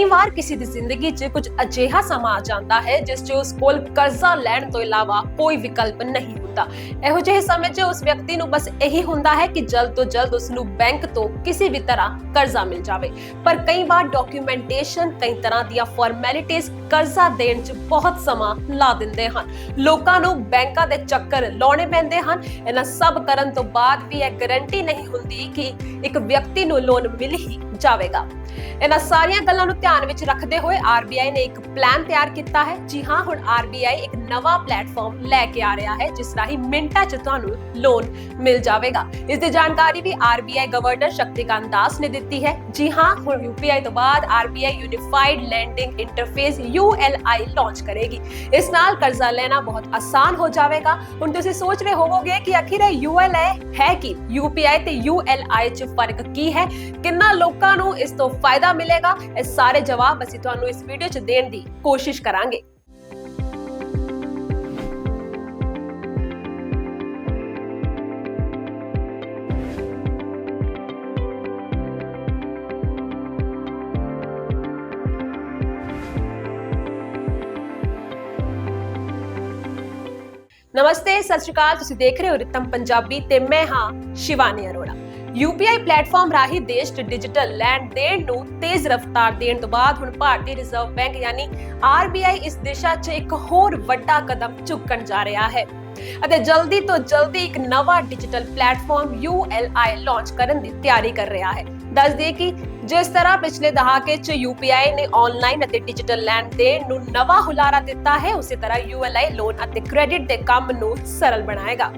ਵਾਰ ਕਿਸੇ ਦੀ ਜ਼ਿੰਦਗੀ 'ਚ ਕੁਝ ਅਜਿਹਾ ਸਮਾਂ ਆ ਜਾਂਦਾ ਹੈ ਜਿਸ 'ਚ ਉਸ ਕੋਲ ਕਰਜ਼ਾ ਲੈਣ ਤੋਂ ਇਲਾਵਾ ਕੋਈ ਵਿਕਲਪ ਨਹੀਂ ਹੁੰਦਾ। ਇਹੋ ਜਿਹੇ ਸਮੇਂ 'ਚ ਉਸ ਵਿਅਕਤੀ ਨੂੰ ਬਸ ਇਹੀ ਹੁੰਦਾ ਹੈ ਕਿ ਜਲਦ ਤੋਂ ਜਲਦ ਉਸ ਨੂੰ ਬੈਂਕ ਤੋਂ ਕਿਸੇ ਵੀ ਤਰ੍ਹਾਂ ਕਰਜ਼ਾ ਮਿਲ ਜਾਵੇ। ਪਰ ਕਈ ਵਾਰ ਡਾਕੂਮੈਂਟੇਸ਼ਨ, ਕਈ ਤਰ੍ਹਾਂ ਦੀਆਂ ਫਾਰਮੈਲਿਟੀਜ਼ ਕਰਜ਼ਾ ਦੇਣ 'ਚ ਬਹੁਤ ਸਮਾਂ ਲਾ ਦਿੰਦੇ ਹਨ। ਲੋਕਾਂ ਨੂੰ ਬੈਂਕਾਂ ਦੇ ਚੱਕਰ ਲਾਉਣੇ ਪੈਂਦੇ ਹਨ। ਇਹਨਾਂ ਸਭ ਕਰਨ ਤੋਂ ਬਾਅਦ ਵੀ ਇਹ ਗਾਰੰਟੀ ਨਹੀਂ ਹੁੰਦੀ ਕਿ ਇੱਕ ਵਿਅਕਤੀ ਨੂੰ ਲੋਨ ਮਿਲ ਹੀ ਜਾਵੇਗਾ। ਇਹਨਾਂ ਸਾਰੀਆਂ ਗੱਲਾਂ ਨੂੰ ਧਿਆਨ ਵਿੱਚ ਰੱਖਦੇ ਹੋਏ ਆਰਬੀਆਈ ਨੇ ਇੱਕ ਪਲਾਨ ਤਿਆਰ ਕੀਤਾ ਹੈ। ਜੀ ਹਾਂ, ਹੁਣ ਆਰਬੀਆਈ ਇੱਕ ਨਵਾਂ ਪਲੇਟਫਾਰਮ ਲੈ ਕੇ ਆ ਰਿਹਾ ਹੈ ਜਿਸ ਰਾਹੀਂ ਮਿੰਟਾਂ 'ਚ ਤੁਹਾਨੂੰ ਲੋਨ ਮਿਲ ਜਾਵੇਗਾ। ਇਸ ਦੀ ਜਾਣਕਾਰੀ ਵੀ ਆਰਬੀਆਈ ਗਵਰਨਰ ਸ਼ਕਤੀਕਾਂਤ ਦਾਸ ਨੇ ਦਿੱਤੀ ਹੈ। ਜੀ ਹਾਂ, ਹੁਣ ਯੂਪੀਆਈ ਤੋਂ ਬਾਅਦ RBI unified landing interface ULI launch ਕਰੇਗੀ। ਇਸ ਨਾਲ ਕਰਜ਼ਾ ਲੈਣਾ ਬਹੁਤ ਆਸਾਨ ਹੋ ਜਾਵੇਗਾ। ਹੁਣ ਤੁਸੀਂ ਸੋਚ ਰਹੇ ਹੋਵੋਗੇ ਕਿ ਆਖਿਰ ਇਹ ULI ਹੈ ਕੀ, UPI ਤੇ ULI 'ਚ ਫਰਕ ਕੀ ਹੈ, ਕਿੰਨਾ ਲੋਕਾਂ ਨੂੰ ਇਸ ਤੋਂ ਫਾਇਦਾ ਮਿਲੇਗਾ? ਇਹ ਸਾਰੇ ਜਵਾਬ ਅਸੀਂ ਤੁਹਾਨੂੰ ਇਸ ਵੀਡੀਓ 'ਚ ਦੇਣ ਦੀ ਕੋਸ਼ਿਸ਼ ਕਰਾਂਗੇ। ਨਮਸਤੇ, ਸਤਿ ਸ਼੍ਰੀ ਅਕਾਲ। ਤੁਸੀਂ ਦੇਖ ਰਹੇ ਹੋ ਰਿਤਮ ਪੰਜਾਬੀ ਤੇ ਮੈਂ ਹਾਂ ਸ਼ਿਵਾਨੀ ਅਰੋੜਾ। UPI ਪਲੇਟਫਾਰਮ ਰਾਹੀਂ ਦੇਸ਼ 'ਚ ਡਿਜੀਟਲ ਲੈਣ ਦੇਣ ਨੂੰ ਤੇਜ਼ ਰਫ਼ਤਾਰ ਦੇਣ ਤੋਂ ਬਾਅਦ ਹੁਣ ਭਾਰਤੀ ਰਿਜ਼ਰਵ ਬੈਂਕ ਯਾਨੀ RBI ਇਸ ਦਿਸ਼ਾ 'ਚ ਇੱਕ ਹੋਰ ਵੱਡਾ ਕਦਮ ਚੁੱਕਣ ਜਾ ਰਿਹਾ ਹੈ ਅਤੇ ਜਲਦੀ ਤੋਂ ਜਲਦੀ ਇੱਕ ਨਵਾਂ ਡਿਜੀਟਲ ਪਲੇਟਫਾਰਮ ULI ਲਾਂਚ ਕਰਨ ਦੀ ਤਿਆਰੀ ਕਰ ਰਿਹਾ ਹੈ। ਦੱਸ ਦਈਏ ਕਿ ਜਿਸ ਤਰ੍ਹਾਂ ਪਿਛਲੇ ਦਹਾਕੇ 'ਚ UPI ਨੇ ਆਨਲਾਈਨ ਅਤੇ ਡਿਜੀਟਲ ਲੈਣ ਦੇਣ ਨੂੰ ਨਵਾਂ ਹੁਲਾਰਾ ਦਿੱਤਾ ਹੈ, ਉਸੇ ਤਰ੍ਹਾਂ ULI ਲੋਨ ਅਤੇ ਕ੍ਰੈਡਿਟ ਦੇ ਕੰਮ ਨੂੰ ਸਰਲ ਬਣਾਏਗਾ।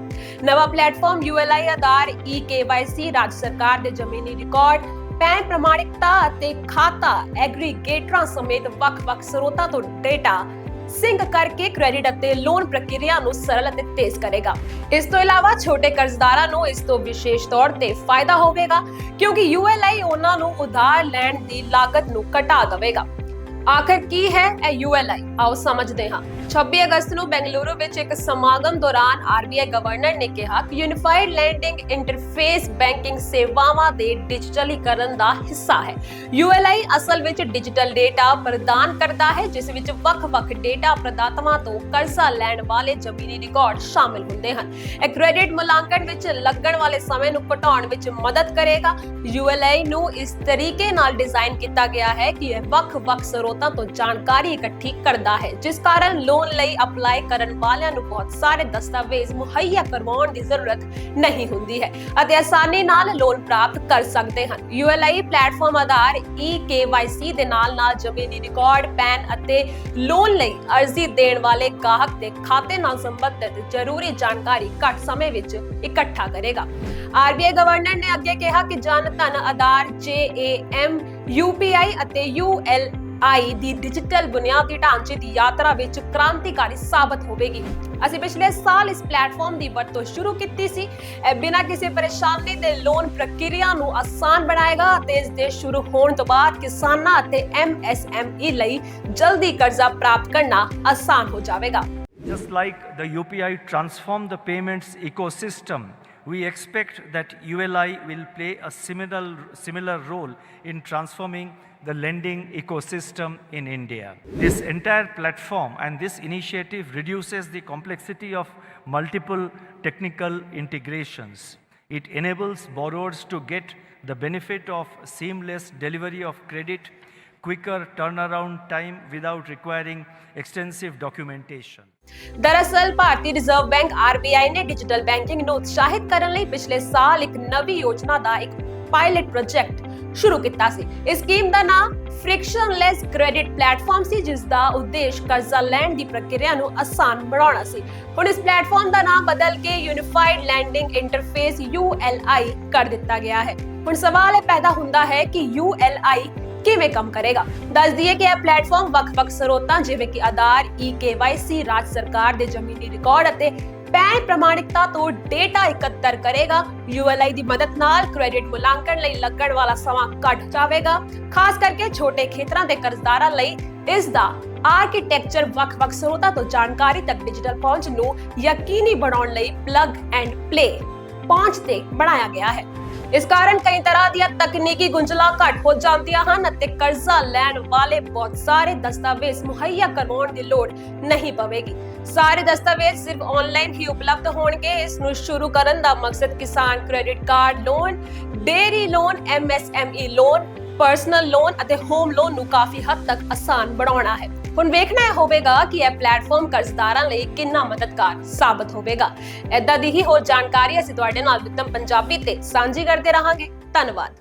ਨਵਾਂ ਪਲੇਟਫਾਰਮ ULI ਆਧਾਰ eKYC, ਰਾਜ ਸਰਕਾਰ ਦੇ ਜ਼ਮੀਨੀ ਰਿਕਾਰਡ, ਪੈਨ ਪ੍ਰਮਾਣਿਕਤਾ ਅਤੇ ਖਾਤਾ ਐਗਰੀਗੇਟਰਾਂ ਸਮੇਤ ਵੱਖ-ਵੱਖ ਸਰੋਤਾਂ ਤੋਂ ਡੇਟਾ ਸਿੰਕ ਕਰਕੇ ਕ੍ਰੈਡਿਟ ਅਤੇ ਲੋਨ ਪ੍ਰਕਿਰਿਆ ਨੂੰ ਸਰਲ ਅਤੇ ਤੇਜ਼ ਕਰੇਗਾ। ਇਸ ਤੋਂ ਇਲਾਵਾ ਛੋਟੇ ਕਰਜ਼ਦਾਰਾਂ ਨੂੰ ਇਸ ਤੋਂ ਵਿਸ਼ੇਸ਼ ਤੌਰ ਤੇ ਫਾਇਦਾ ਹੋਵੇਗਾ ਕਿਉਂਕਿ ULI ਉਹਨਾਂ ਨੂੰ ਉਧਾਰ ਲੈਣ ਦੀ ਲਾਗਤ ਨੂੰ ਘਟਾ ਦੇਵੇਗਾ। ਆਖਰ ਕੀ ਹੈ ਇਹ ULI? ਆਓ ਸਮਝਦੇ ਹਾਂ। 26 ਅਗਸਤ ਨੂੰ ਬੈਂਗਲੁਰੂ ਵਿੱਚ ਇੱਕ ਸਮਾਗਮ ਦੌਰਾਨ RBI ਗਵਰਨਰ ਨੇ ਕਿਹਾ ਕਿ ਯੂਨੀਫਾਈਡ ਲੈਂਡਿੰਗ ਇੰਟਰਫੇਸ ਬੈਂਕਿੰਗ ਸੇਵਾਵਾਂ ਦੇ ਡਿਜੀਟਲੀਕਰਨ ਦਾ ਹਿੱਸਾ ਹੈ। ULI ਅਸਲ ਵਿੱਚ ਡਿਜੀਟਲ ਡੇਟਾ ਪ੍ਰਦਾਨ ਕਰਦਾ ਹੈ ਜਿਸ ਵਿੱਚ ਵੱਖ-ਵੱਖ ਡੇਟਾ ਪ੍ਰਦਾਤਾਵਾਂ ਤੋਂ ਕਰਜ਼ਾ ਲੈਣ ਵਾਲੇ ਜ਼ਮੀਨੀ ਰਿਕਾਰਡ ਸ਼ਾਮਿਲ ਹੁੰਦੇ ਹਨ। ਇਹ ਕ੍ਰੈਡਿਟ ਮੁਲਾਂਕਣ ਵਿੱਚ ਲੱਗਣ ਵਾਲੇ ਸਮੇਂ ਨੂੰ ਘਟਾਉਣ ਵਿੱਚ ਮਦਦ ਕਰੇਗਾ। ULI ਨੂੰ ਇਸ ਤਰੀਕੇ ਨਾਲ ਡਿਜ਼ਾਈਨ ਕੀਤਾ ਗਿਆ ਹੈ ਕਿ ਇਹ ਵੱਖ-ਵੱਖ ਸਰੋਤਾਂ ਤੋਂ ਜਾਣਕਾਰੀ ਇਕੱਠੀ ਕਰਦਾ ਹੈ, ਜਿਸ ਕਾਰਨ ਲੋਨ ਲਈ ਅਪਲਾਈ ਕਰਨ ਵਾਲਿਆਂ ਨੂੰ ਬਹੁਤ ਸਾਰੇ ਦਸਤਾਵੇਜ਼ ਮੁਹੱਈਆ ਕਰਵਾਉਣ ਦੀ ਜ਼ਰੂਰਤ ਨਹੀਂ ਹੁੰਦੀ ਹੈ ਅਤੇ ਆਸਾਨੀ ਨਾਲ ਲੋਨ ਪ੍ਰਾਪਤ ਕਰ ਸਕਦੇ ਹਨ। ULI ਪਲੇਟਫਾਰਮ ਆਧਾਰ eKYC ਦੇ ਨਾਲ-ਨਾਲ ਜ਼ਮੀਨੀ ਰਿਕਾਰਡ, ਪੈਨ ਅਤੇ ਲੋਨ ਲਈ ਅਰਜ਼ੀ ਦੇਣ ਵਾਲੇ ਗਾਹਕ ਦੇ ਖਾਤੇ ਨਾਲ ਸੰਬੰਧਿਤ ਜ਼ਰੂਰੀ ਜਾਣਕਾਰੀ ਘੱਟ ਸਮੇਂ ਵਿੱਚ ਇਕੱਠਾ ਕਰੇਗਾ। RBI ਗਵਰਨਰ ਨੇ ਅੱਗੇ ਕਿਹਾ ਕਿ ਜਨ ਧਨ ਆਧਾਰ JAM, UPI ਅਤੇ ULI ਦੀ ਡਿਜੀਟਲ ਬੁਨਿਆਦੀ ਢਾਂਚੇ ਦੀ ਯਾਤਰਾ ਵਿੱਚ ਕ੍ਰਾਂਤੀਕਾਰੀ ਸਾਬਤ ਹੋਵੇਗੀ। ਅਸੀਂ ਪਿਛਲੇ ਸਾਲ ਇਸ ਪਲੇਟਫਾਰਮ ਦੀ ਵਰਤੋਂ ਸ਼ੁਰੂ ਕੀਤੀ ਸੀ। ਇਹ ਬਿਨਾਂ ਕਿਸੇ ਪਰੇਸ਼ਾਨੀ ਦੇ ਲੋਨ ਪ੍ਰਕਿਰਿਆ ਨੂੰ ਆਸਾਨ ਬਣਾਏਗਾ ਅਤੇ ਇਸ ਦੇ ਸ਼ੁਰੂ ਹੋਣ ਤੋਂ ਬਾਅਦ ਕਿਸਾਨਾਂ ਅਤੇ MSME ਲਈ ਜਲਦੀ ਕਰਜ਼ਾ ਪ੍ਰਾਪਤ ਕਰਨਾ ਆਸਾਨ ਹੋ ਜਾਵੇਗਾ। Just like the UPI transformed the payments ecosystem, we expect that ULI will play a similar role in transforming the lending ecosystem in India. This entire platform and this initiative reduces the complexity of multiple technical integrations. It enables borrowers to get the benefit of seamless delivery of credit, quicker turnaround time without requiring extensive documentation. ਦਰਅਸਲ ਭਾਰਤੀ reserve bank RBI ਨੇ digital banking ਨੂੰ ਉਤਸ਼ਾਹਿਤ ਕਰਨ ਲਈ ਪਿਛਲੇ ਸਾਲ ਇੱਕ ਨਵੀਂ ਯੋਜਨਾ ਦਾ ਇੱਕ ਪਾਇਲਟ ਪ੍ਰੋਜੈਕਟ ਸ਼ੁਰੂ ਕੀਤਾ ਸੀ। ਇਸ ਸਕੀਮ ਦਾ ਨਾਮ ਫ੍ਰਿਕਸ਼ਨਲੈਸ ਕ੍ਰੈਡਿਟ ਪਲੇਟਫਾਰਮ ਸੀ, ਜਿਸ ਦਾ ਉਦੇਸ਼ ਕਰਜ਼ਾ ਲੈਣ ਦੀ ਪ੍ਰਕਿਰਿਆ ਨੂੰ ਆਸਾਨ ਬਣਾਉਣਾ ਸੀ। ਹੁਣ ਇਸ ਪਲੇਟਫਾਰਮ ਦਾ ਨਾਮ ਬਦਲ ਕੇ ਯੂਨੀਫਾਈਡ ਲੈਂਡਿੰਗ ਇੰਟਰਫੇਸ ULI ਕਰ ਦਿੱਤਾ ਗਿਆ ਹੈ। ਹੁਣ ਸਵਾਲ ਇਹ ਪੈਦਾ ਹੁੰਦਾ ਹੈ ਕਿ ULI ਕਿਵੇਂ ਕੰਮ ਕਰੇਗਾ। ਦੱਸ ਦਈਏ ਕਿ ਇਹ ਪਲੇਟਫਾਰਮ ਵੱਖ-ਵੱਖ ਸਰੋਤਾਂ ਜਿਵੇਂ ਕਿ ਆਧਾਰ, eKYC, ਰਾਜ ਸਰਕਾਰ ਦੇ ਜ਼ਮੀਨੀ ਰਿਕਾਰਡ ਅਤੇ ਪੈਨ ਪ੍ਰਮਾਣਿਕਤਾ ਤੋਂ ਡੇਟਾ ਇਕੱਤਰ ਕਰੇਗਾ। ULI ਦੀ ਮਦਦ ਨਾਲ ਕ੍ਰੈਡਿਟ ਮੁਲਾਂਕਣ ਲਈ ਲੱਗਣ ਵਾਲਾ ਸਮਾਂ ਘੱਟ ਜਾਵੇਗਾ। ਖਾਸ ਕਰਕੇ ਛੋਟੇ ਖੇਤਰਾਂ ਦੇ ਕਰਜ਼ਦਾਰਾਂ ਲਈ ਇਸ ਦਾ ਆਰਕੀਟੈਕਚਰ ਵੱਖ-ਵੱਖ ਸਰੋਤਾਂ ਤੋਂ ਜਾਣਕਾਰੀ ਤੱਕ ਡਿਜੀਟਲ ਪਹੁੰਚ ਨੂੰ ਯਕੀਨੀ ਬਣਾਉਣ ਲਈ ਪਲੱਗ ਐਂਡ ਪਲੇ ਪਹੁੰਚ ਤੇ ਬਣਾਇਆ ਗਿਆ ਹੈ। ਇਸ ਕਾਰਨ ਕਈ ਤਰ੍ਹਾਂ ਦੀਆਂ ਤਕਨੀਕੀ ਗੁੰਝਲਾਂ ਘੱਟ ਹੋ ਜਾਂਦੀਆਂ ਹਨ ਅਤੇ ਕਰਜ਼ਾ ਲੈਣ ਵਾਲੇ ਬਹੁਤ ਸਾਰੇ ਦਸਤਾਵੇਜ਼ ਮੁਹੱਈਆ ਕਰਵਾਉਣ ਦੀ ਲੋੜ ਨਹੀਂ ਪਵੇਗੀ। ਸਾਰੇ ਦਸਤਾਵੇਜ਼ ਸਿਰਫ ਆਨਲਾਈਨ ਹੀ ਉਪਲਬਧ ਹੋਣਗੇ। ਇਸ ਨੂੰ ਸ਼ੁਰੂ ਕਰਨ ਦਾ ਮਕਸਦ ਕਿਸਾਨ credit card loan, dairy loan, MSME loan, personal loan ਅਤੇ ਹੋਮ ਲੋਨ ਨੂੰ ਕਾਫੀ ਹੱਦ ਤੱਕ ਆਸਾਨ ਬਣਾਉਣਾ ਹੈ। ਹੁਣ ਵੇਖਣਾ ਇਹ ਹੋਵੇਗਾ ਕਿ ਇਹ ਪਲੇਟਫਾਰਮ ਕਰਜ਼ਦਾਰਾਂ ਲਈ ਕਿੰਨਾ ਮਦਦਗਾਰ ਸਾਬਤ ਹੋਵੇਗਾ। ਏਦਾਂ ਦੀ ਹੀ ਹੋਰ ਜਾਣਕਾਰੀ ਅਸੀਂ ਤੁਹਾਡੇ ਨਾਲ ਵਿੱਤਮ ਪੰਜਾਬੀ ਤੇ ਸਾਂਝੀ ਕਰਦੇ ਰਹਾਂਗੇ। ਧੰਨਵਾਦ।